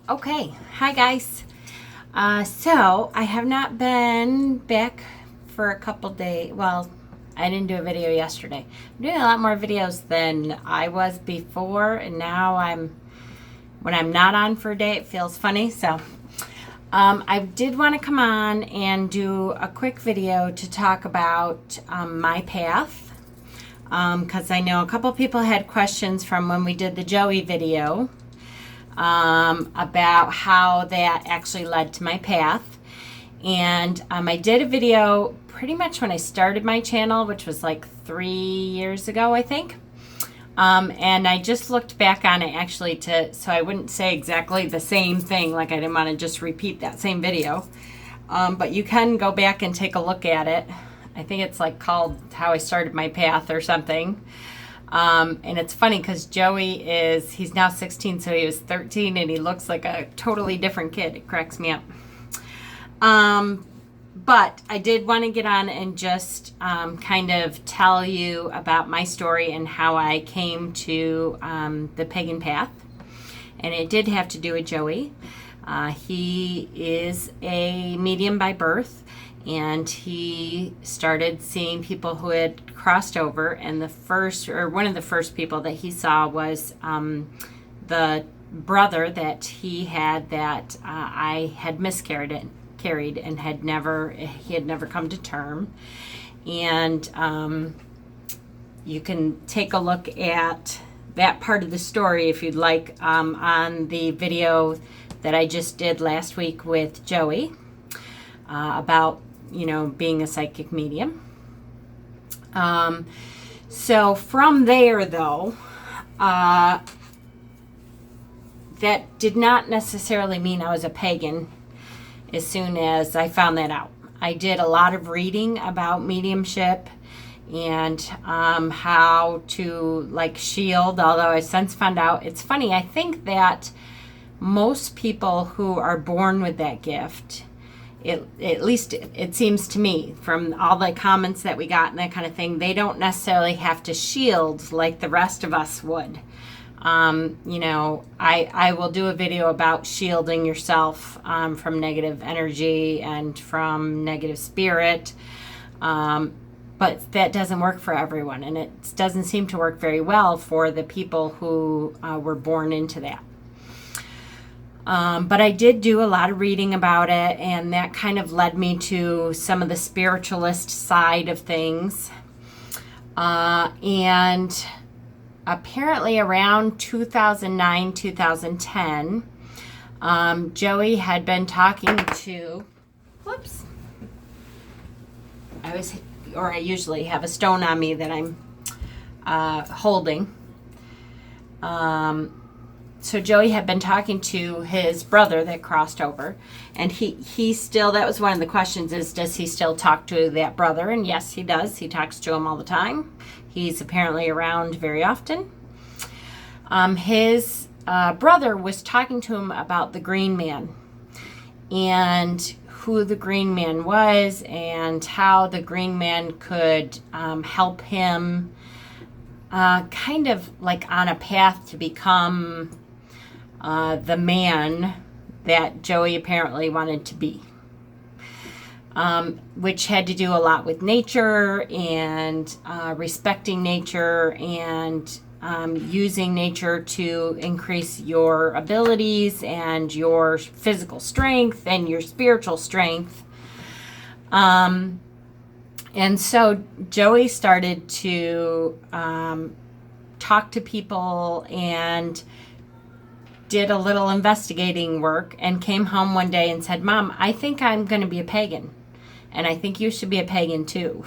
Okay, hi guys. So I have not been back for a couple days. Well, I didn't do a video yesterday. I'm doing a lot more videos than I was before, and now when I'm not on for a day, it feels funny. So I did want to come on and do a quick video to talk about my path, because I know a couple people had questions from when we did the Joey video. About how that actually led to my path. And I did a video pretty much when I started my channel, which was like 3 years ago, I think. And I just looked back on it actually so I wouldn't say exactly the same thing, like I didn't want to just repeat that same video. But you can go back and take a look at it. I think it's like called How I Started My Path or something. And it's funny because Joey he's now 16, so he was 13, and he looks like a totally different kid. It cracks me up. But I did want to get on and just kind of tell you about my story and how I came to the Pagan Path. And it did have to do with Joey. He is a medium by birth, and he started seeing people who had crossed over, and one of the first people that he saw was the brother that he had that I had miscarried and he had never come to term. And you can take a look at that part of the story if you'd like on the video that I just did last week with Joey about being a psychic medium. So from there, though, that did not necessarily mean I was a pagan as soon as I found that out. I did a lot of reading about mediumship and how to shield, although I since found out, it's funny, I think that most people who are born with that gift, at least it seems to me from all the comments that we got and that kind of thing, they don't necessarily have to shield like the rest of us would. I will do a video about shielding yourself from negative energy and from negative spirit, but that doesn't work for everyone, and it doesn't seem to work very well for the people who were born into that. But I did do a lot of reading about it, and that kind of led me to some of the spiritualist side of things. And apparently around 2009, 2010, Joey had been talking to, I usually have a stone on me that I'm holding. So Joey had been talking to his brother that crossed over, and he still, that was one of the questions, is does he still talk to that brother? And yes, he does. He talks to him all the time. He's apparently around very often. His brother was talking to him about the Green Man and who the Green Man was and how the Green Man could help him kind of like on a path to become the man that Joey apparently wanted to be, which had to do a lot with nature and respecting nature and using nature to increase your abilities and your physical strength and your spiritual strength. And so Joey started to talk to people and did a little investigating work and came home one day and said, "Mom, I think I'm going to be a pagan, and I think you should be a pagan too."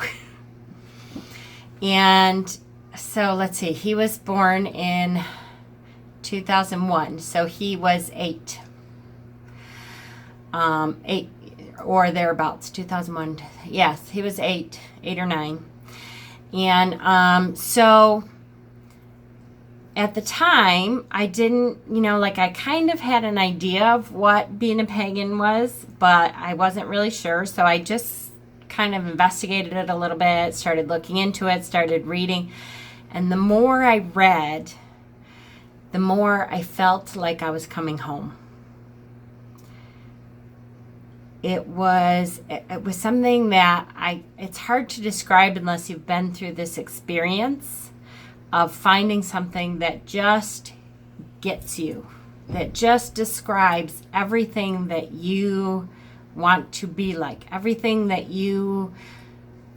And so let's see, he was born in 2001, so he was 8 or thereabouts. 2001, yes, he was 8 or 9. And so at the time, I didn't, I kind of had an idea of what being a pagan was, but I wasn't really sure. So I just kind of investigated it a little bit, started looking into it, started reading. And the more I read, the more I felt like I was coming home. it was something that it's hard to describe unless you've been through this experience of finding something that just gets you, that just describes everything that you want to be like, everything that you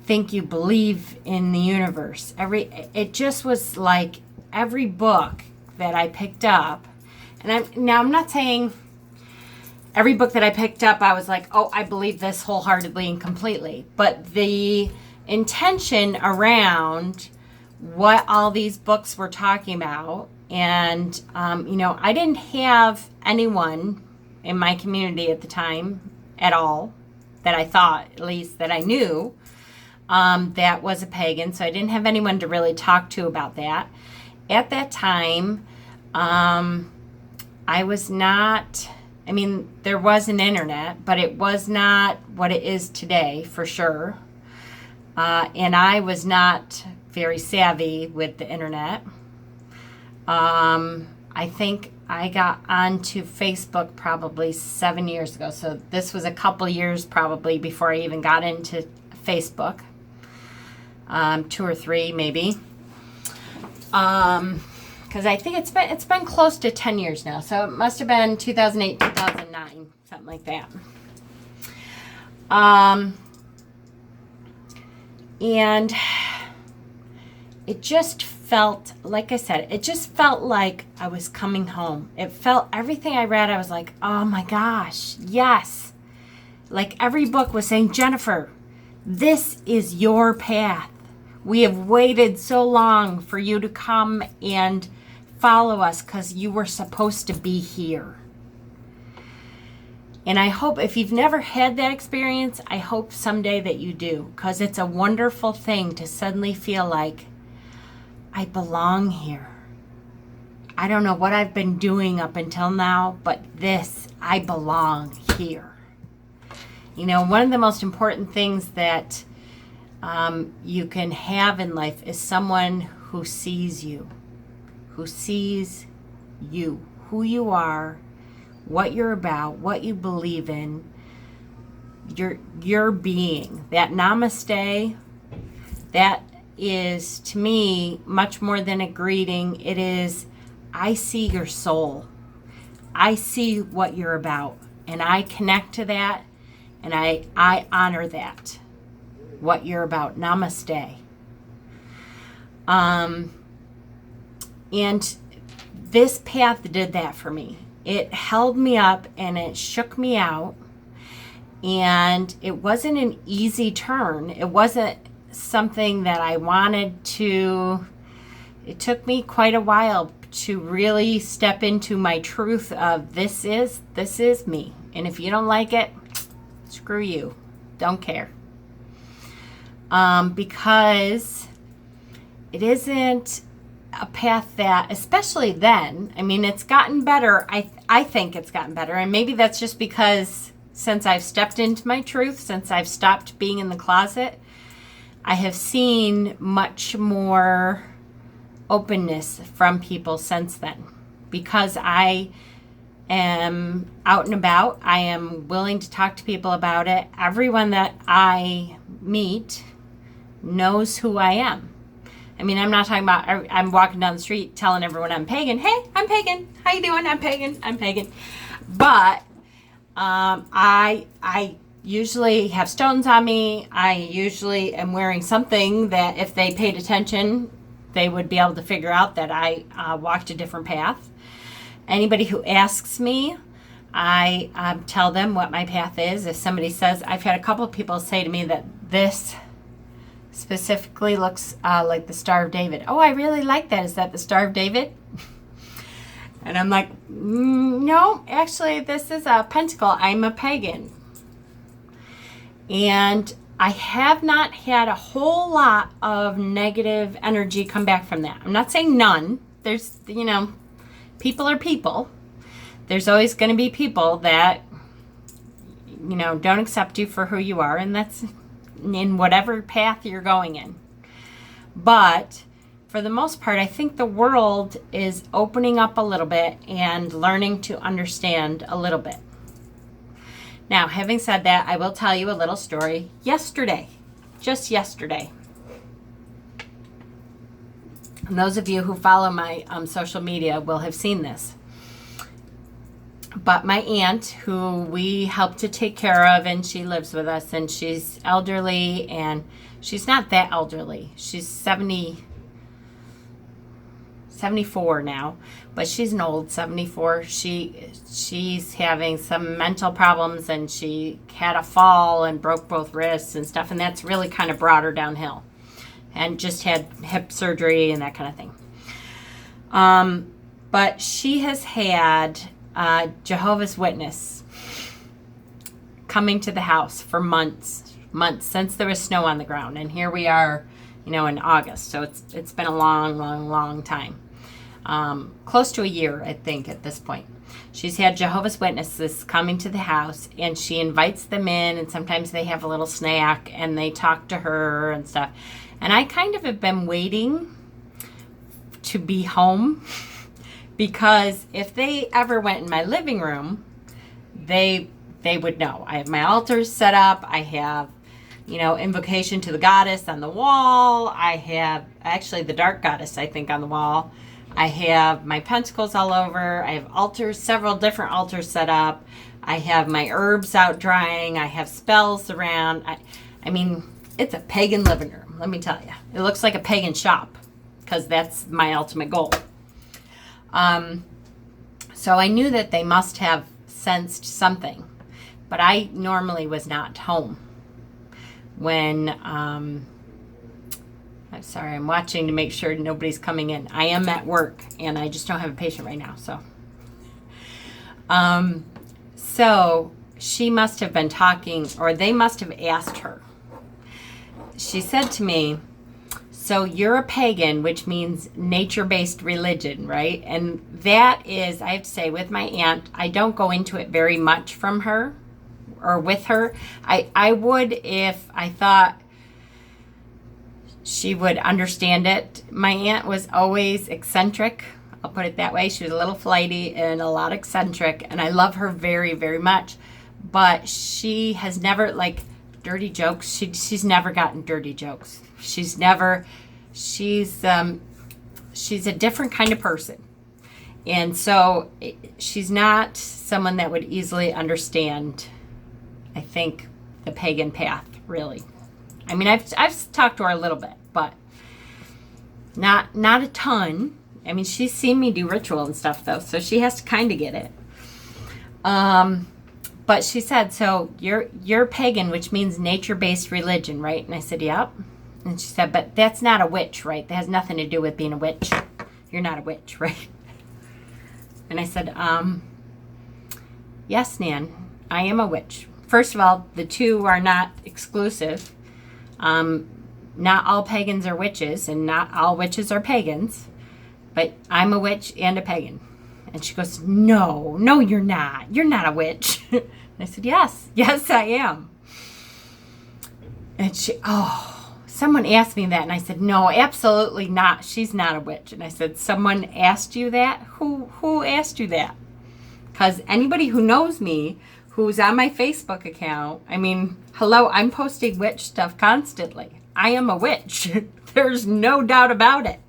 think you believe in the universe. It just was like every book that I picked up, and I'm not saying every book that I picked up, I was like, oh, I believe this wholeheartedly and completely. But the intention around what all these books were talking about, and, I didn't have anyone in my community at the time at all that I thought, at least that I knew, that was a pagan. So I didn't have anyone to really talk to about that. At that time, I was not... there was an internet, but it was not what it is today, for sure. And I was not very savvy with the internet. I think I got onto Facebook probably 7 years ago. So this was a couple years probably before I even got into Facebook. 2 or 3 maybe. Because I think it's been close to 10 years now. So it must have been 2008, 2009, something like that. And it just felt, like I said, it just felt like I was coming home. It felt, everything I read, I was like, oh my gosh, yes. Like every book was saying, Jennifer, this is your path. We have waited so long for you to come and follow us because you were supposed to be here. And I hope, if you've never had that experience, I hope someday that you do, because it's a wonderful thing to suddenly feel like I belong here. I don't know what I've been doing up until now, but I belong here. One of the most important things that you can have in life is someone who sees you, who sees you, who you are, what you're about, what you believe in, your being. That namaste, that is to me much more than a greeting. It is, I see your soul. I see what you're about, and I connect to that, and I honor that, what you're about. Namaste. And this path did that for me. It held me up and it shook me out, and it wasn't an easy turn. It wasn't something that I wanted to. It took me quite a while to really step into my truth of this is me. And if you don't like it, screw you. Don't care. Because it isn't a path that, especially then, it's gotten better. I think it's gotten better. And maybe that's just because since I've stepped into my truth, since I've stopped being in the closet, I have seen much more openness from people since then. Because I am out and about, I am willing to talk to people about it. Everyone that I meet knows who I am. I'm not talking about I'm walking down the street telling everyone I'm pagan. Hey, I'm pagan. How you doing? I'm pagan. I'm pagan. But I usually have stones on me. I usually am wearing something that if they paid attention, they would be able to figure out that I walked a different path. Anybody who asks me, I tell them what my path is. If somebody says, I've had a couple of people say to me that this specifically looks like the Star of David. Oh, I really like that. Is that the Star of David? And I'm like, no, actually, this is a pentacle. I'm a pagan. And I have not had a whole lot of negative energy come back from that. I'm not saying none. There's, people are people. There's always going to be people that, don't accept you for who you are. And that's in whatever path you're going in. But for the most part, I think the world is opening up a little bit and learning to understand a little bit. Now, having said that, I will tell you a little story. Yesterday, just yesterday, and those of you who follow my social media will have seen this. But my aunt, who we help to take care of, and she lives with us, and she's elderly, and she's not that elderly. She's 74 now, but she's an old 74. She's having some mental problems, and she had a fall and broke both wrists and stuff, and that's really kind of brought her downhill, and just had hip surgery and that kind of thing. But she has had Jehovah's Witness coming to the house for months since there was snow on the ground, and here we are, in August, so it's been a long time, close to a year, I think, at this point. She's had Jehovah's Witnesses coming to the house, and she invites them in, and sometimes they have a little snack and they talk to her and stuff, and I kind of have been waiting to be home. Because if they ever went in my living room, they would know. I have my altars set up. I have, invocation to the goddess on the wall. I have actually the dark goddess, I think, on the wall. I have my pentacles all over. I have altars, several different altars set up. I have my herbs out drying. I have spells around. I mean, it's a pagan living room, let me tell you. It looks like a pagan shop because that's my ultimate goal. So I knew that they must have sensed something, but I normally was not home when, I'm sorry, I'm watching to make sure nobody's coming in. I am at work and I just don't have a patient right now. So she must have been talking, or they must have asked her. She said to me, so you're a pagan, which means nature-based religion, right? And that is, I have to say, with my aunt, I don't go into it very much from her or with her. I would if I thought she would understand it. My aunt was always eccentric. I'll put it that way. She was a little flighty and a lot eccentric, and I love her very, very much. But she has never, dirty jokes. She's never gotten dirty jokes. She's a different kind of person. And so she's not someone that would easily understand, I think, the pagan path, really. I mean, I've talked to her a little bit, but not a ton. I mean, she's seen me do ritual and stuff, though, so she has to kind of get it. But she said, so you're pagan, which means nature-based religion, right? And I said, yep. And she said, but that's not a witch, right? That has nothing to do with being a witch. You're not a witch, right? And I said, yes, Nan, I am a witch. First of all, the two are not exclusive. Not all pagans are witches, and not all witches are pagans. But I'm a witch and a pagan. And she goes, no, you're not. You're not a witch. And I said, yes, I am. And someone asked me that, and I said, no, absolutely not. She's not a witch. And I said, someone asked you that? Who asked you that? Because anybody who knows me, who's on my Facebook account, I mean, hello, I'm posting witch stuff constantly. I am a witch. There's no doubt about it.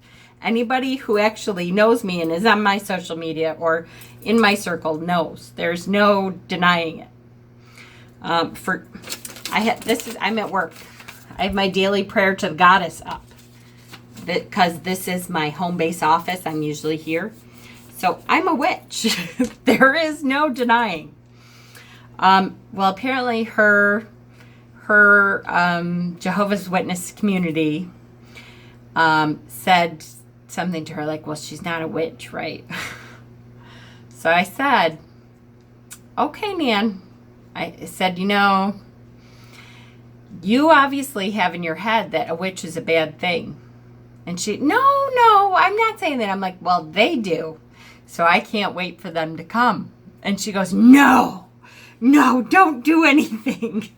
Anybody who actually knows me and is on my social media or in my circle knows. There's no denying it. I'm at work. I have my daily prayer to the goddess up because this is my home base office. I'm usually here. So I'm a witch. There is no denying. Well, apparently her Jehovah's Witness community said something to her like, well, she's not a witch, right? So I said, okay, Nan. I said, you obviously have in your head that a witch is a bad thing. And she, no, I'm not saying that. I'm like, well, they do. So I can't wait for them to come. And she goes, no, don't do anything.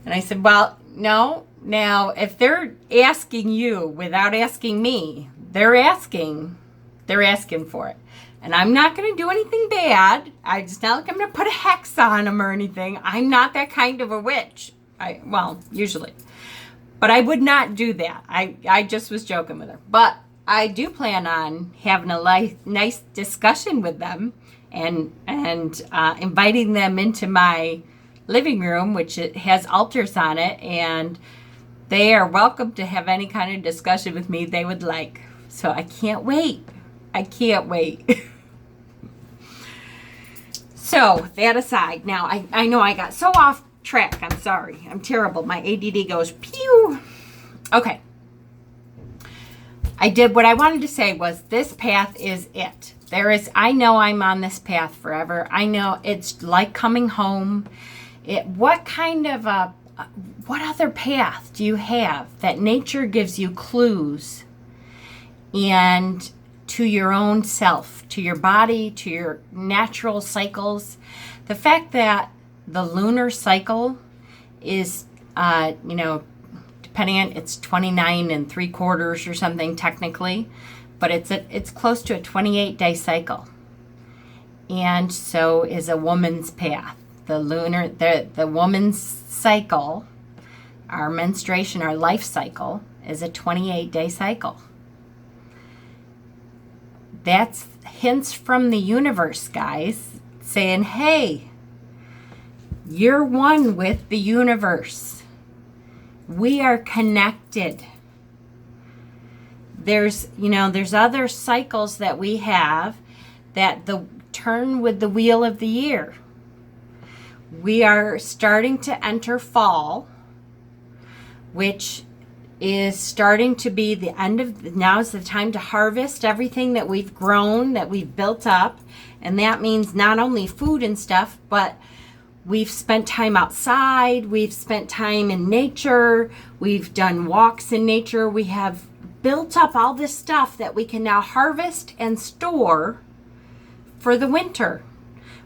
And I said, well, no. Now, if they're asking you without asking me, they're asking for it. And I'm not going to do anything bad. It's not like I'm going to put a hex on them or anything. I'm not that kind of a witch. Well, usually. But I would not do that. I just was joking with her. But I do plan on having a nice discussion with them and inviting them into my living room, which it has altars on it, and they are welcome to have any kind of discussion with me they would like. So I can't wait. I can't wait. So that aside, now I know I got so off track. I'm sorry. I'm terrible. My ADD goes pew. Okay. I did what I wanted to say was this path is it. I know I'm on this path forever. I know it's like coming home. What other path do you have that nature gives you clues and to your own self, to your body, to your natural cycles? The fact that the lunar cycle is, depending on, it's 29 3/4 or something technically, but it's close to a 28-day cycle. And so is a woman's path. The woman's cycle, our menstruation, our life cycle, is a 28-day cycle. That's hints from the universe, guys, saying, hey, you're one with the universe. We are connected. There's other cycles that we have that turn with the wheel of the year. We are starting to enter fall, which is starting to be the end of, now is the time to harvest everything that we've grown, that we've built up. And that means not only food and stuff, but we've spent time outside, we've spent time in nature, we've done walks in nature, we have built up all this stuff that we can now harvest and store for the winter.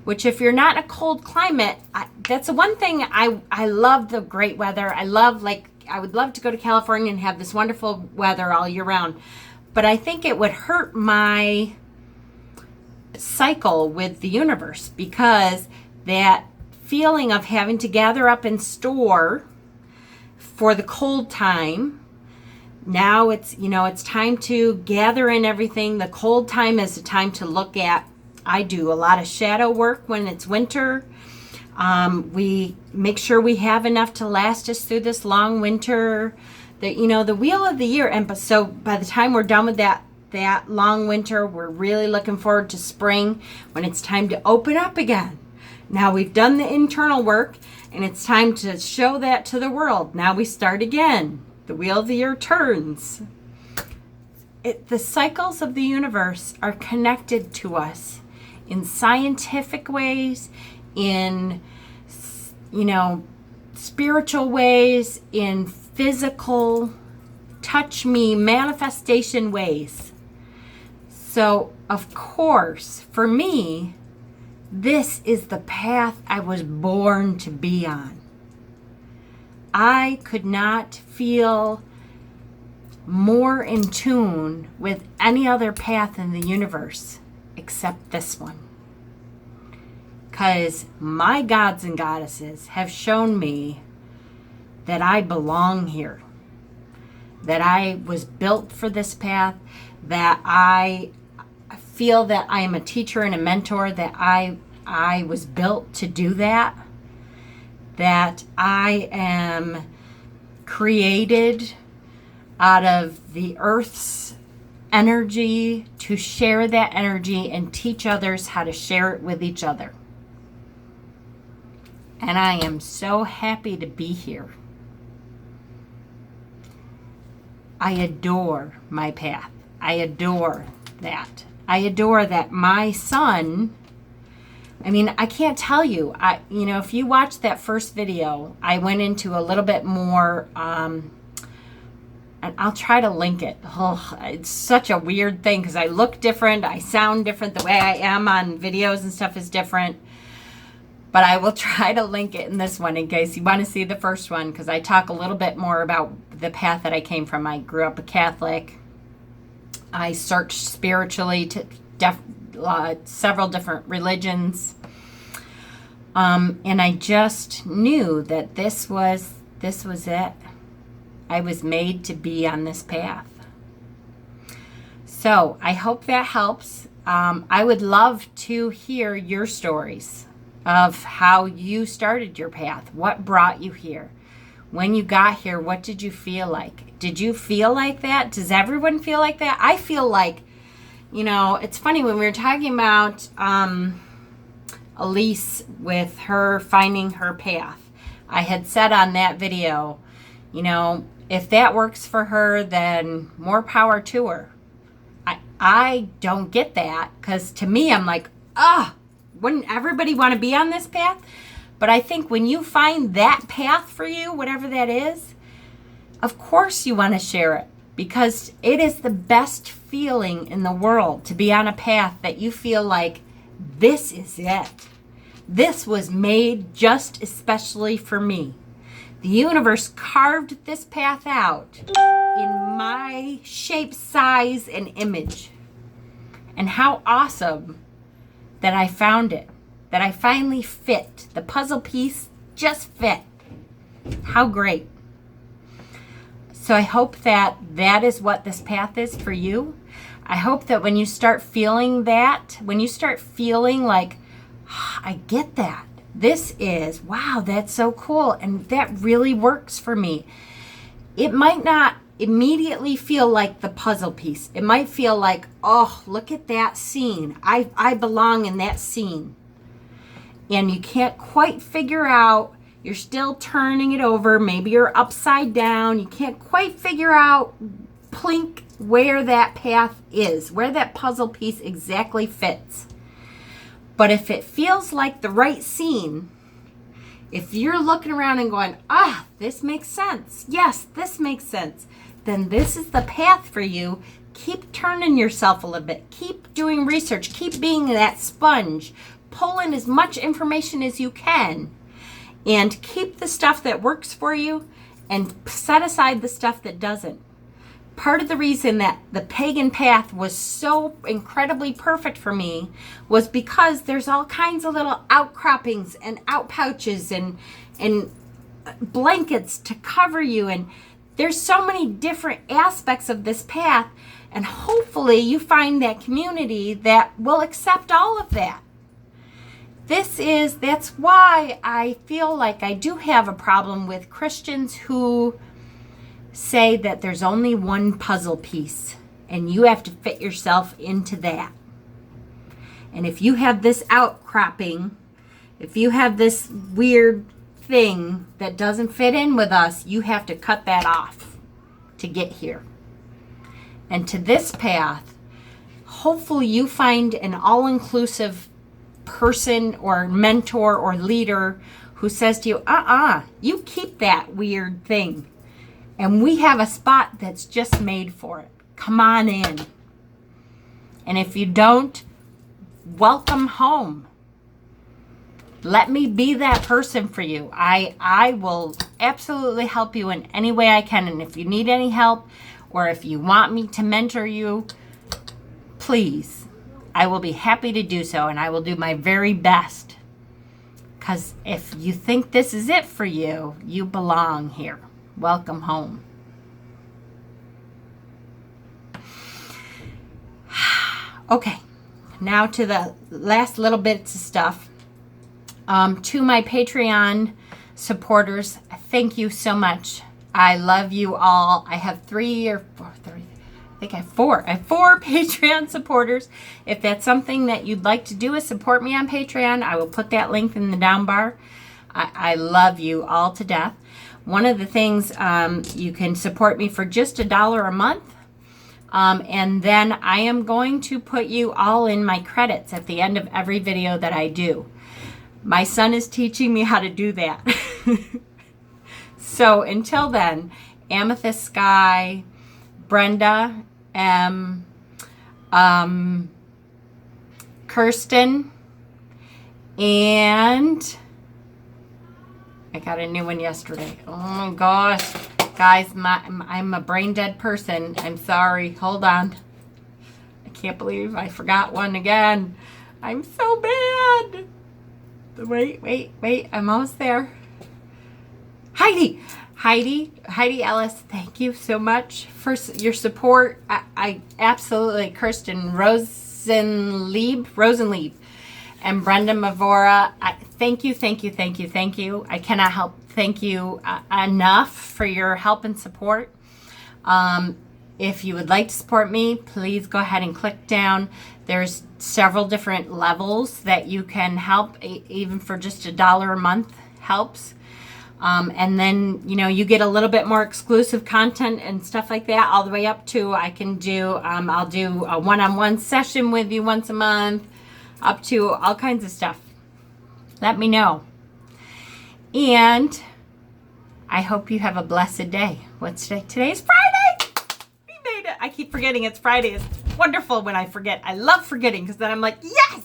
Which, if you're not in a cold climate, that's the one thing I love the great weather. I would love to go to California and have this wonderful weather all year round. But I think it would hurt my cycle with the universe, because that feeling of having to gather up and store for the cold time, now it's time to gather in everything. The cold time is a time to look at. I do a lot of shadow work when it's winter. We make sure we have enough to last us through this long winter. The wheel of the year. And so by the time we're done with that long winter, we're really looking forward to spring, when it's time to open up again. Now we've done the internal work, and it's time to show that to the world. Now we start again. The wheel of the year turns. The cycles of the universe are connected to us in scientific ways, in spiritual ways, in physical, touch me, manifestation ways. So, of course, for me, this is the path I was born to be on. I could not feel more in tune with any other path in the universe except this one. Because my gods and goddesses have shown me that I belong here, that I was built for this path, that I feel that I am a teacher and a mentor, that I was built to do that I am created out of the earth's energy to share that energy and teach others how to share it with each other. And I am so happy to be here. I adore my path. I adore that. I adore that my son, I can't tell you. If you watch that first video, I went into a little bit more, and I'll try to link it. Oh, it's such a weird thing because I look different. I sound different. The way I am on videos and stuff is different. But I will try to link it in this one in case you want to see the first one, because I talk a little bit more about the path that I came from. I grew up a Catholic. I searched spiritually to several different religions. And I just knew that this was it. I was made to be on this path. So I hope that helps. I would love to hear your stories of how you started your path. What brought you here? When you got here, what did you feel like? Did you feel like that? Does everyone feel like that? I feel like, it's funny when we were talking about Elise with her finding her path. I had said on that video, if that works for her, then more power to her. I don't get that, because to me, I'm like, wouldn't everybody want to be on this path? But I think when you find that path for you, whatever that is, of course you want to share it, because it is the best feeling in the world to be on a path that you feel like this is it. This was made just especially for me. The universe carved this path out in my shape, size, and image. And how awesome that I found it, that I finally fit. The puzzle piece just fit. How great. So I hope that is what this path is for you. I hope that when you start feeling that, when you start feeling like, I get that. This is, wow, that's so cool. And that really works for me. It might not immediately feel like the puzzle piece. It might feel like, oh, look at that scene. I belong in that scene. And you can't quite figure out, you're still turning it over. Maybe you're upside down. You can't quite figure out, plink, where that path is, where that puzzle piece exactly fits. But if it feels like the right scene, if you're looking around and going, this makes sense. Yes, this makes sense. Then this is the path for you. Keep turning yourself a little bit. Keep doing research. Keep being that sponge. Pull in as much information as you can. And keep the stuff that works for you and set aside the stuff that doesn't. Part of the reason that the Pagan Path was so incredibly perfect for me was because there's all kinds of little outcroppings and outpouches and blankets to cover you. And there's so many different aspects of this path. And hopefully you find that community that will accept all of that. That's why I feel like I do have a problem with Christians who say that there's only one puzzle piece and you have to fit yourself into that. And if you have this outcropping, if you have this weird thing that doesn't fit in with us, you have to cut that off to get here. And to this path, hopefully you find an all-inclusive person or mentor or leader who says to you, you keep that weird thing. And we have a spot that's just made for it. Come on in. And if you don't, welcome home. Let me be that person for you. I will absolutely help you in any way I can. And if you need any help or if you want me to mentor you, please, I will be happy to do so. And I will do my very best. Because if you think this is it for you, you belong here. Welcome home. Okay, now to the last little bits of stuff. To my Patreon supporters, thank you so much. I love you all. I have four Patreon supporters. If that's something that you'd like to do is support me on Patreon, I will put that link in the down bar. I love you all to death. One of the things, you can support me for just $1 a month. And then I am going to put you all in my credits at the end of every video that I do. My son is teaching me how to do that. So until then, Amethyst Sky, Brenda M, Kirsten, and I got a new one yesterday. Oh my gosh. Guys, I'm a brain dead person. I'm sorry. Hold on. I can't believe I forgot one again. I'm so bad. Wait. I'm almost there. Heidi Ellis, thank you so much for your support. I absolutely, Kirsten Rosenlieb, and Brenda Mavora, thank you. I cannot help thank you enough for your help and support. If you would like to support me, please go ahead and click down. There's several different levels that you can help, even for just $1 a month helps. And then, you get a little bit more exclusive content and stuff like that, all the way up to I'll do a one-on-one session with you once a month, up to all kinds of stuff. Let me know. And I hope you have a blessed day. What's today? Today's Friday. We made it. I keep forgetting it's Friday. It's wonderful when I forget. I love forgetting because then I'm like, yes.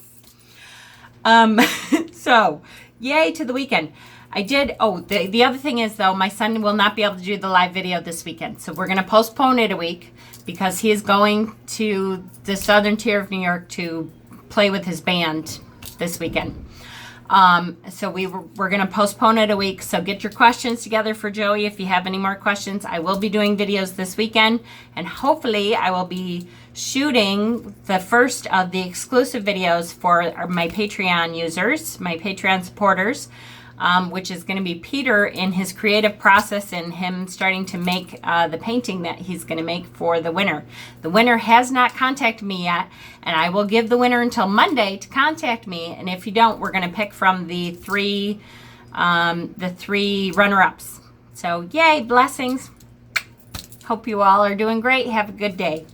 So yay to the weekend. The other thing is, though, my son will not be able to do the live video this weekend. So we're going to postpone it a week because he is going to the southern tier of New York to play with his band this weekend. So we're going to postpone it a week. So get your questions together for Joey if you have any more questions. I will be doing videos this weekend, and hopefully I will be shooting the first of the exclusive videos for my Patreon users, my Patreon supporters, which is going to be Peter in his creative process and him starting to make the painting that he's going to make for the winner. The winner has not contacted me yet, and I will give the winner until Monday to contact me. And if you don't, we're going to pick from the three runner-ups. So yay, blessings. Hope you all are doing great. Have a good day.